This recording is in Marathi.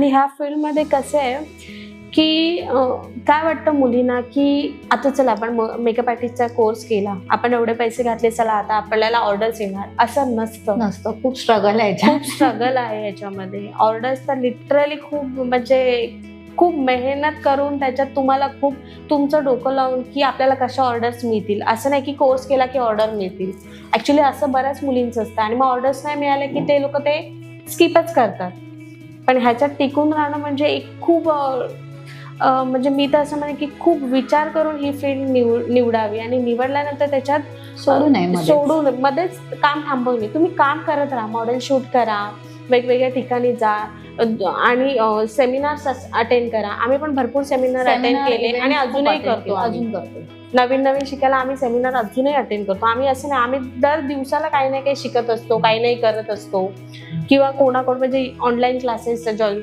ह्या फील्डमध्ये कसं आहे की काय वाटतं मुलींना की आता चला आपण मेकअप आर्टिस्टचा कोर्स केला, आपण एवढे पैसे घातले, चला आता आपल्याला ऑर्डर्स येणार, असं नसतं. खूप स्ट्रगल आहे खूप स्ट्रगल आहे याच्यामध्ये. ऑर्डर्स तर लिटरली खूप म्हणजे खूप मेहनत करून त्याच्यात तुम्हाला खूप तुमचं डोकं लावून की आपल्याला कशा ऑर्डर्स मिळतील. असं नाही की कोर्स केला की ऑर्डर मिळतील. ऍक्च्युली असं बऱ्याच मुलींचं असतं आणि मग ऑर्डर्स नाही मिळाले की ते लोक ते स्किपच करतात. पण ह्याच्यात टिकून राहणं म्हणजे एक खूप म्हणजे मी तर असं म्हणेन की खूप विचार करून ही फील्ड निवडावी आणि निवडल्यानंतर त्याच्यात सोडून मध्येच काम थांबवू नये. तुम्ही काम करत राहा, मॉडेल शूट करा, वेगवेगळ्या ठिकाणी जा आणि सेमिनार्स अटेंड करा. आम्ही पण भरपूर सेमिनार अटेंड केले आणि अजूनही करतो. नवीन शिकायला आम्ही सेमिनार अजूनही अटेंड करतो. आम्ही असं नाही, आम्ही दर दिवसाला काही ना काही शिकत असतो, काही नाही करत असतो किंवा कोणाकडून म्हणजे ऑनलाईन क्लासेस जॉईन